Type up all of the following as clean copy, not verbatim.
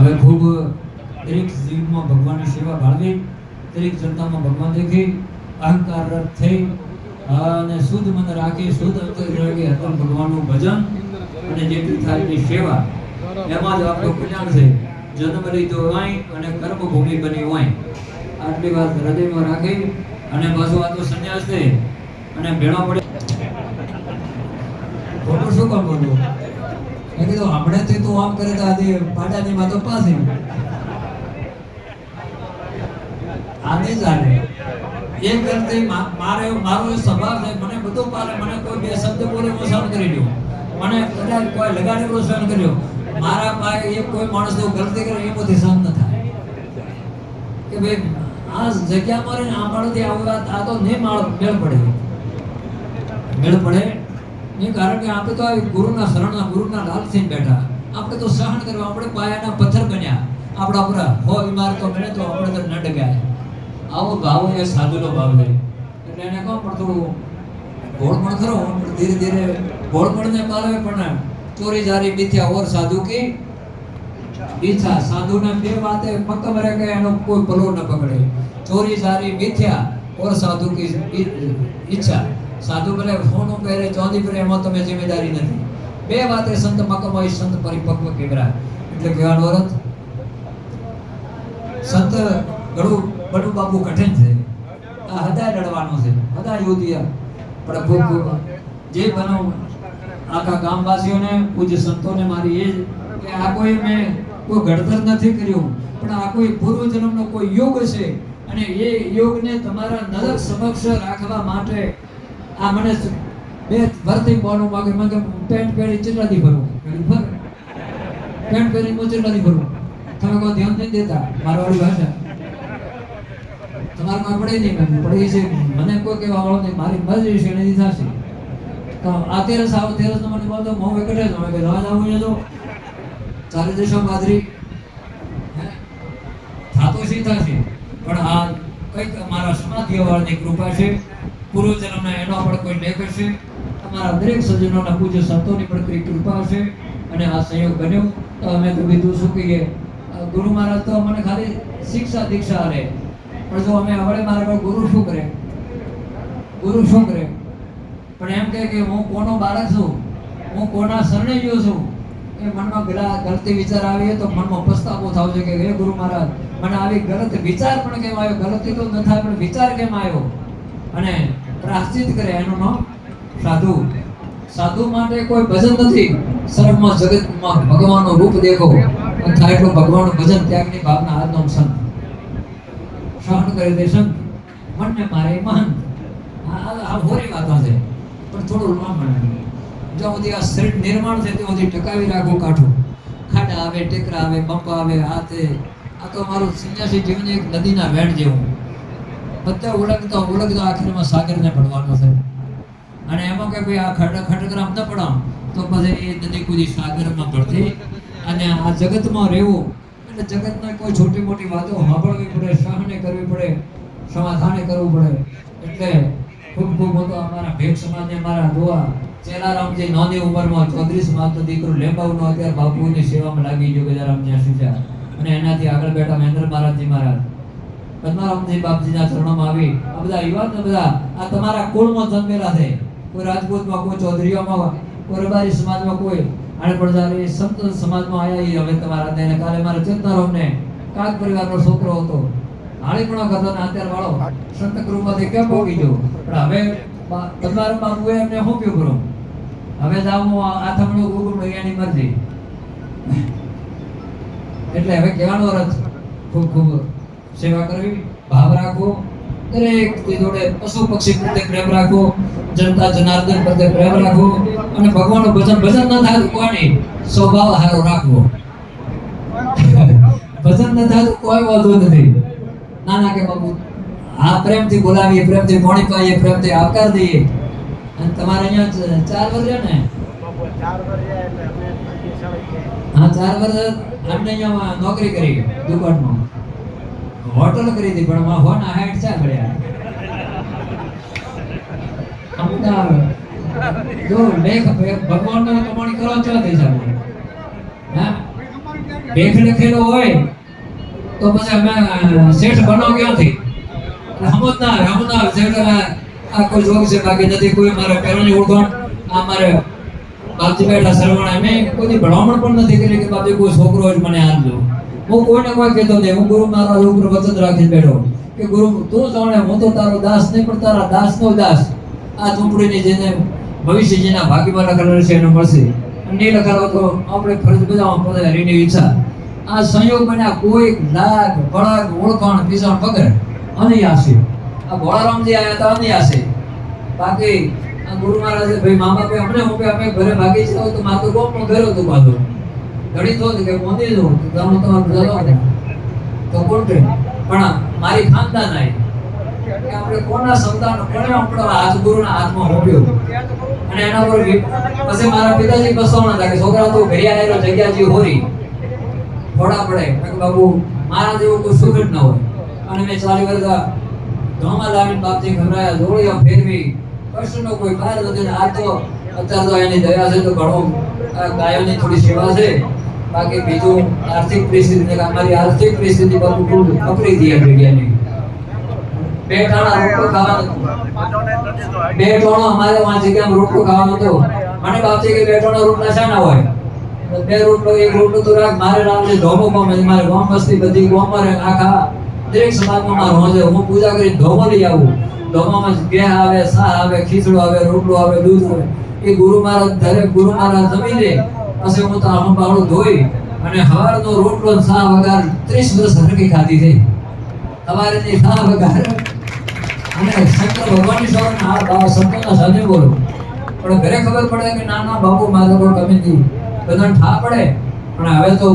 હવે ખૂબ દરેક જીવમાં ભગવાનની સેવા ભાળવી, દરેક જનતામાં ભગવાન દેખી, અહંકાર રદ થઈ અને શુદ્ધ મન રાખી, શુદ્ધ અંતર રાખી હતમ ભગવાનનું ભજન અને જેટલી થાય એટલી સેવા, એમાં જ આપણું કલ્યાણ છે. જન્મ લીધો હોય અને કર્મભૂમિ બની હોય, આટલી વાત હૃદયમાં રાખી અને પાછું આ તો સંન્યાસ છે અને ભેળો પડે ખોટું શું કામ બોલું? મેં કીધું હમણાંથી તું આમ કરે તો આજે પાટાની માં તો પાછી આને ચાલે એક કરતી મારો સ્વભાવ છે, મને બધું પાલે, મને કોઈ બે શબ્દ બોલે હું સહન કરી લઉં, મને કદાચ કોઈ લગાડેલો સહન કર્યો, મારા પાસે એક કોઈ માણસ જો ગલતી કરે એ બધી સહન ન થાય કે ભાઈ આ જગ્યા પર આંબાળોથી આવી વાત આ તો નહીં મેળ પડે નહીં, કારણ કે આપણે તો ગુરુના શરણના ગુરુના લાલ થઈને બેઠા, આપણે તો સહન કરવા, આપણે પાયાના પથ્થર બન્યા, આપણા પૂરા હો ઇમારતો બને તો આપણે તો ન ડગાય. આવો ભાવ એ સાધુનો ભાવ છે. એટલે એને કહો પણ થોડું ગોળ પણ ખરો, પણ ધીરે ધીરે ગોળ પણ ને પાલવે, પણ ચોરી જારી મિથ્યા ઓર સાધુ કી ઈચ્છા. સાધુને બે વાતે મક્કમ રહે કે એનો કોઈ પલો ન પકડે. ચોરી જારી મિથ્યા ઓર સાધુ કી ઈચ્છા. સાધુ ભલે સોનું પહેરે ચાંદી પહેરે એમાં તમે જિમ્મેદારી નથી. બે વાતે સંત મક્કમ હોય, સંત પરિપક્વ કેવરા. એટલે કહેવાનો અર્થ સંત ઘણું બડું બાબુ કઠિન છે, આ હદાય લડવાનો છે, હદાય યુદ્ધિયા. પણ ખૂબ ખૂબ જે બનાવ આખા ગામવાસીઓને પૂજ્ય સંતોને મારી એ કે આ કોઈ મેં કોઈ ઘડતર નથી કર્યું, પણ આ કોઈ પૂર્વ જન્મનો કોઈ યોગ છે અને એ યોગને તમારા નજર સમક્ષ રાખવા માટે આ મને બે ભરતી બોનું માગે મને પેન્ટ પહેરી ચિત્રાથી ભરવું પેન્ટ પહેરી હું ચિત્રાથી ભરવું. તમે કોઈ ધ્યાન નહીં દેતા મારવાડી ભાષા તમારે કોઈ પડે નહીં, પડી છે મને કોઈ કહેવા વાળો નહીં, મારી મરજી છે એની થશે. તો આ તેરસ આવો તેરસ નો મને બોલતો મોં કઢે તો કે રાજ આવું છે તો ચાલી દેશો બાદરી થાતો શી થશે. પણ આ કંઈક અમારા સમાધિવાળાની કૃપા છે, પૂર્વજન્મના એનો પણ કોઈ લેખ છે, અમારા દરેક સજ્જનોના પૂજ્ય સંતોની પણ કોઈ કૃપા છે અને આ સંયોગ બન્યો. તો અમે તો બીજું શું કહીએ, ગુરુ મહારાજ તો મને ખાલી શિક્ષા દીક્ષા આલે, પણ જો અમે હવે મારા પર ગુરુ શું કરે, ગુરુ શું કરે? પણ એમ કે હું કોનો બાળક છું, હું કોના શરણે ગયો છું, એ મનમાં ગલતી વિચાર આવે તો મનમાં પસ્તાવો થાવ છે કે હે ગુરુ મહારાજ મને આવી ગલત વિચાર પણ કેમ આવ્યો, ગલતી તો ન થાય પણ વિચાર કેમ આવ્યો, અને પ્રાયશ્ચિત કરે એનું નામ સાધુ. સાધુ માટે કોઈ ભજન નથી, સ્વર્ગમાં જગતમાં ભગવાનનું રૂપ દેખો અને થાય એટલું ભગવાનનું ભજન, ત્યાગની ભાવના આજનો સંત સહન કરી દે સંત, મનને મારે મહંત. આ હોરી વાતો છે પણ થોડું લાંબ બને. જ્યાં સુધી આ શરીર નિર્માણ છે ત્યાં સુધી ટકાવી રાખવું કાઠું. ખાડા આવે, ટેકરા આવે, પંપ આવે, આ તો મારું સંન્યાસી જીવન એક નદીના વેણ જેવું, બધા ઓળખતા આખીરમાં સાગરને પડવાનો છે. અને એમાં કે ભાઈ આ ખટકરામ ન પડાવ તો પછી એ નદી કુદી સાગરમાં પડતી. અને આ જગતમાં રહેવું એટલે જગતમાં કોઈ છોટી મોટી વાતો સાંભળવી પડે, સહને કરવી પડે, સમાધાને કરવું પડે. એટલે ખૂબ ખૂબ હતો અમારા ભેગ સમાજને મારા દુઆ. ચેલારામજી નાની ઉંમરમાં 34 સમાજનો દીકરો લેંબાવનો અત્યારે બાપુની સેવામાં લાગી ગયો ગજારામજી સુજા, અને એનાથી આગળ બેઠા મહેન્દ્ર મહારાજજી મહારાજ પદ્મારામજી બાપજીના ચરણોમાં આવી. આ બધા યુવાન બધા આ તમારા કુળમાં જન્મેલા છે, કોઈ રાજપૂતમાં, કોઈ ચૌધરીઓમાં, કોઈ રબારી સમાજમાં, કોઈ અને પણ જ્યારે સંત સમાજમાં આવ્યા હવે તમારા તેને કાલે મારા ચેતનારામને કાક પરિવારનો છોકરો હતો, હાળીપણો કરતો ને અત્યારે વાળો સંત કૃપાથી કેમ ભોગી ગયો. પણ હવે પદ્મારામ બાપુએ એમને હોપ્યું કરો, હવે જાવ હું આથમણું ગુગુમણું એની મરજી. એટલે હવે કહેવાનો અર્થ ખૂબ ખૂબ સેવા કરવી, ભાવ રાખવો, દરેક જોડે પશુ પક્ષી પ્રત્યે પ્રેમ રાખવો, જનતા જનાર્દન પ્રત્યે પ્રેમ રાખવો, અને ભગવાનનું ભજન ન થાય તો કોની સ્વભાવ સારો રાખવો. ભજન ન થાય તો કોઈ વાંધો નથી. ના કે બાપુ આ પ્રેમથી બોલાવીએ, પ્રેમથી પાણી પાઈએ, પ્રેમથી આવકાર દઈએ. અને તમારે અહીંયા 4 વર્ષ ને 4 વર્ષ અમને અહીંયા નોકરી કરી દુકાનમાં, હોટલ કરી હતી, પણ હોના હાઈટ ચા મળ્યા અમદાવાદ જો લેખ ભગવાનનો કમાણી કરો ચા થઈ જાય. હા લેખ લખેલો હોય તો પછી અમે શેઠ બનો ક્યાંથી? સમજ ના આવે શેઠ આ કોઈ જોગ છે, બાકી નથી કોઈ. મારે પેલાની ઓળખાણ આ મારે બાપજી બેઠા સરવાણા મેં કોઈ ભલામણ પણ નથી કરી કે બાપજી કોઈ છોકરો હોય મને આપજો. હું કોઈને કોઈ કહેતો નહીં. હું ગુરુ મહારાજ ઉપર વચન રાખીને બેઠો કે ગુરુ તું જાણે હું તો તારો દાસ નહીં પણ તારા દાસનો દાસ. આ ઝૂંપડીની જેને ભવિષ્ય જેના ભાગ્યમાં લખેલું છે એને મળશે, નહીં લખાડો તો આપણે ફરજ બજાવવા પડે એની ઈચ્છા. આ સંયોગ બન્યા કોઈ લાગ બળાગ ઓળખાણ પીસાણ વગર અનિયાસે આ ભોળારામજી આયા હતા અનિયાસે. બાકી આ ગુરુ મહારાજે ભાઈ મા બાપે અમને અમે ઘરે ભાગી જાવ તો મારું ગોપનો ઘર હતું પાછો ઘડી તો કે મોદી જો ગામનો તમારો જલો તો કોણ પણ મારી ખાનદાન આવી કે આપણે કોના સંતાન કોને આપણો હાથ ગુરુના હાથમાં હોપ્યો. અને એના પર પછી મારા પિતાજી બસવાના હતા કે છોકરા તો ઘરે આવેલો જગ્યાજી હોરી થોડા પડે કે બાબુ મારા જેવું કોઈ સુખ જ ન હોય. અને મેં 4 વર્ષ ધોમા લાવીને બાપજી ખવડાયા, જોડીઓ ફેરવી, કષ્ટનો કોઈ પાર નથી. આ તો અત્યારે તો એની દયા છે તો ઘણું ગાયોની થોડી સેવા છે. બાકી બીજું આર્થિક પરિસ્થિતિ અમારી આર્થિક પરિસ્થિતિ બાબુ ખૂબ કપરી હતી આ જગ્યાની. 2 ટાણા રોટલો ખાવાનો, 2 ટાણો અમારે આ જગ્યામાં રોટલો ખાવાનો હતો. મને બાપજી કે 2 ટાણા રોટલા શા ના હોય? 2 રોટલો 1 રોટલો તો રાખ. મારે રામજી ધોમો ગામ મારે ગામ વસ્તી બધી ગામમાં આખા દરેક સમાજમાં મારો હોજે હું પૂજા કરી ધોમો લઈ આવું. ધોમામાં ઘે આવે, સા આવે, ખીચડો આવે, રોટલો આવે, દૂધ આવે. એ ગુરુ મહારાજ દરેક ગુરુ મહારાજ જમી લે પછી હું તો આમ બાળું ધોઈ અને હવારનો રોટલો સા વગાર 30 વર્ષ હરકી ખાધી છે. સવારેની સા વગાર અને શંકર ભગવાનની શરણ આ બાબા સંતોના સાધુ બોલો. પણ ઘરે ખબર પડે કે ના ના બાપુ મારે કોઈ કમી નથી, બધાને ઠા પડે. પણ હવે તો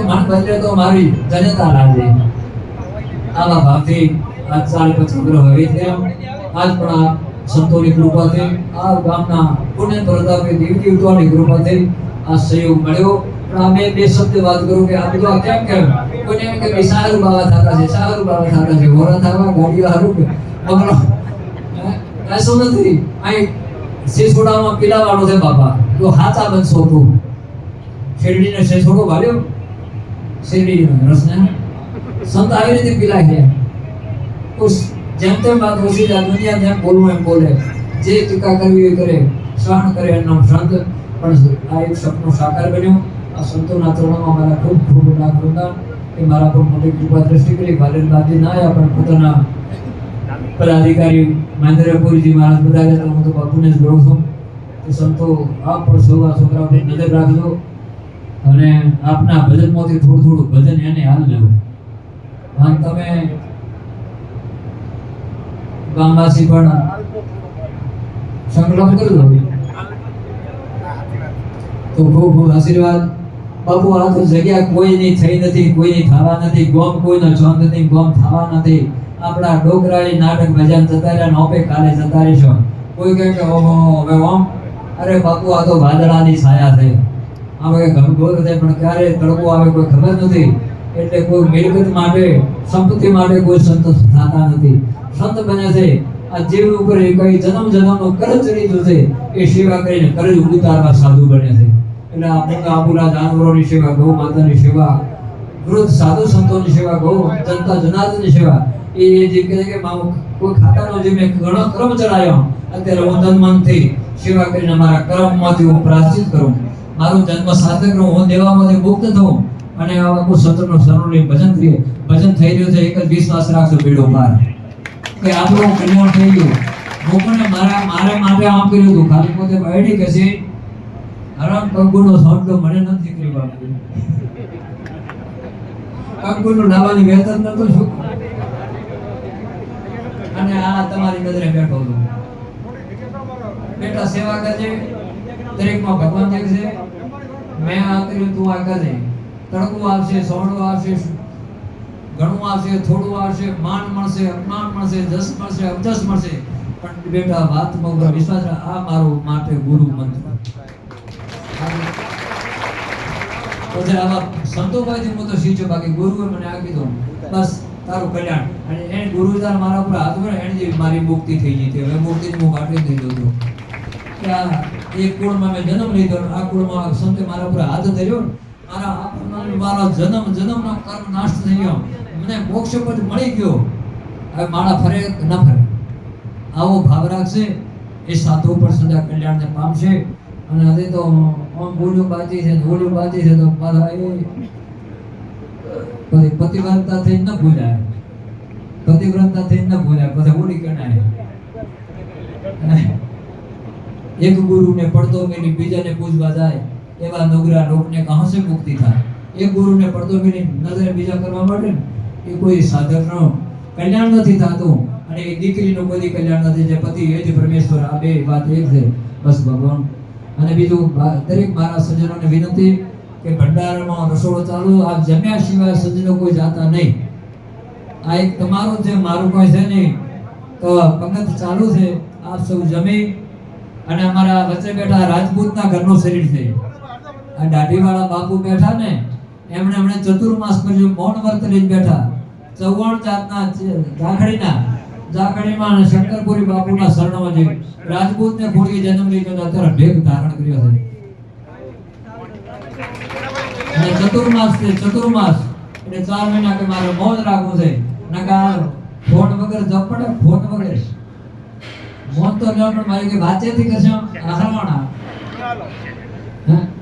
મન બદલે તો મારી જનતા લાગે. આવા ભાવથી આજ 4-5 વર્ષ હવે થયા. આજ પણ આ સંતોની કૃપાથી આ ગામના પુણ્ય પ્રતાપે દેવતીઓની કૃપાથી આ સહયોગ મળ્યો. પણ આ બે શબ્દ વાત કરું કે આ બધું કેમ કોઈને એમ કે સારું બાવા થતા છે, સારું બાવા થતા છે, હોરા થવા ગાડીઓ હારું કે બગડો ऐसा નથી. અહીં શેષોડામાં પીલાવાનો છે બાપા તો હાચા બનશો તું. શેરડીને શેષોડો વાળ્યો, શેરડીનો રસને સંત આવી રીતે પીલા છે. જેમ તેમ વાત ઓછી જાય, દુનિયા જેમ બોલવું એમ બોલે, જે ટીકા કરવી એ કરે, સહન કરે એનો સંત. પણ આ એક સપનું સાકાર બન્યું. આ સંતોના ચરણોમાં મારા ખૂબ ખૂબ લાખ વંદન કે મારા પર મોટી કૃપા દ્રષ્ટિ કરી. ભારેન બાજી ના આવ્યા પણ પોતાના પદાધિકારી મહેન્દ્રપુરીજી મહારાજ બધા તો હું તો બાપુને જ ગણું છું. તો સંતો આપ પણ સૌ આ છોકરાઓ પર નજર રાખજો અને આપના ભજનમાંથી થોડું ભજન એને હાલ લેવું. હા તમે ગામવાસી પણ સંકલ્પ કરજો તો ખૂબ ખૂબ આશીર્વાદ. બાપુ આ તો જગ્યા કોઈની થઈ નથી, કોઈની થવા નથી, ગોમ કોઈનો છંદ નથી, ગોમ થવા નથી. આપણા ડોકરાળી નાટક ભજન જતા રહ્યા, નોપે કાલે જતા રહીશો. કોઈ કહે કે ઓહો હવે ઓમ, અરે બાપુ આ તો વાદળાની છાયા છે, આમ કે ઘનઘોર થાય પણ ક્યારે તડકો આવે કોઈ ખબર નથી. એટલે કોઈ મિલકત માટે સંપત્તિ માટે કોઈ સંત થતા નથી. સંત બને છે આ જીવ ઉપર કઈ જન્મનો કરજ ચડી છે એ સેવા કરીને કરજ ઉતારવા સાધુ બને છે. એટલે આ મોટા આબુલા જાનવરોની સેવા, ગૌ માતાની સેવા, વૃદ્ધ સાધુ સંતોની સેવા, ગૌ જનતા જનાર્દનની સેવા એ જે કહે કે કોઈ ખાતાનો જે મેં ઘણો ક્રમ ચડાયો અત્યારે હું તન મનથી સેવા કરીને મારા કર્મમાંથી હું પ્રાયશ્ચિત કરું, મારું જન્મ સાર્થક કરું, હું દેવામાંથી મુક્ત થઉં અને આવા કોઈ સંતનો શરણોની ભજન થઈ રહ્યું છે. એક જ વિશ્વાસ રાખજો બેડો પાર કે આપણું કલ્યાણ થઈ ગયું. લોકોને મારે માટે આમ કર્યું હતું, ખાલી પોતે બહેડી કે છે હરામ કંકુનો શબ્દ મને નથી કર્યું બાપુ. કંકુનું લાવવાની વેતન નતો શું અને આ તમારી નજરે બેઠો છું. બેટા સેવા કરજે, દરેકમાં ભગવાન દેખશે. મેં આ કર્યું તું આ કરજે. તડકો આવશે, સોણું આવશે, ઘણું આવશે, થોડું આવશે, માન મળશે, અપમાન મળશે, જસ મળશે, અબજસ મળશે, પણ બેટા વાતમાં ઉપર વિશ્વાસ રાખ. આ મારો માટે ગુરુ મંત્ર. પછી આવા સંતો પાસેથી હું તો શીખ્યો, બાકી ગુરુએ મને આ કીધું બસ તારું કલ્યાણ. અને એને ગુરુદાર મારા ઉપર હાથ મળે એને જે મારી મુક્તિ થઈ ગઈ હતી. હવે મુક્તિની હું વાટે થઈ ગયો હતો કે આ એક કુળમાં મેં જન્મ લીધો, આ કુળમાં સંતે મારા ઉપર હાથ ધર્યો મારો જન્મનો કર્મ નાશ થઈ ગયો, મને મોક્ષ પદ મળી ગયો, હવે માળા ફરે કે ન ફરે, આવો ભાવ રાખશે એ સાધુ પર સદા કલ્યાણને પામશે. અને હજી તો આમ બોલ્યું બાજી છે, બોલ્યું બાજી છે, તો પાછા એ પછી પતિવ્રતા થઈ ન ભૂલાય, પતિવ્રતા થઈ ન ભૂલાય, પછી ઓલી કણાય. એક ગુરુને પડતો મેલી બીજાને પૂજવા જાય, એવા નોગરા લોકને કહા સે મુક્તિ થાય. એક ગુરુને પડતો મેલી નજરે બીજા કરવા માટે એ કોઈ સાધકનો કલ્યાણ નથી થતું, અને એ દીકરીનું કોઈ કલ્યાણ નથી. જે પતિ એ જ પરમેશ્વર, આ બે વાત એક છે બસ ભગવાન. અને બીજું દરેક મારા સજ્જનોને વિનંતી કે ભંડારામાં રસોડો ચાલુ, આ જમ્યા સિવાય સજ્જનો કોઈ જાતા નહીં. આ એક તમારું છે, મારું કોઈ છે નહીં. તો પંગત ચાલુ છે, આપ સૌ જમી. અને અમારા વચ્ચે બેઠા રાજપૂતના ઘરનું શરીર છે, આ દાઢીવાળા બાપુ બેઠા ને, એમણે ચતુર્માસ કર્યું, મૌન વ્રત લઈને બેઠા. 54 જાતના જાખડીમાં શંકરપુરી બાપુના શરણમાં જઈ રાજપૂતને ખોડી જન્મ લીધો, અત્યારે ભેગ ધારણ કર્યો છે. અને ચતુર્માસ એટલે 4 મહિના કે મારે મૌન રાખવું છે, નકા ફોન વગર જપ પડે, ફોન વગર મૌન તો ન, પણ મારી કે વાતેથી કરશે હરવાણા,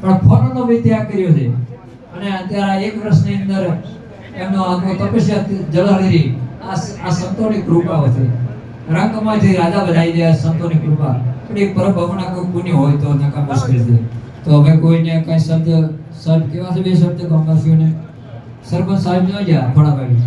પણ ફોનનો બી ત્યાગ કર્યો છે. અને અત્યારે 1 વર્ષની અંદર એમનો આખો તપસ્યા જળહરી આ સંતોની કૃપા છે. રંગમાંથી રાજા બધાઈ જાય સંતોની કૃપા. પણ એ પરભવના કોઈ પુણ્ય હોય તો નકા મુશ્કેલ છે. તો હવે કોઈને કઈ શબ્દ કેવા છે, 2 શબ્દ કોંગ્રેસીઓને સરપંચ સાહેબ જોઈ ગયા થોડા ભાઈ.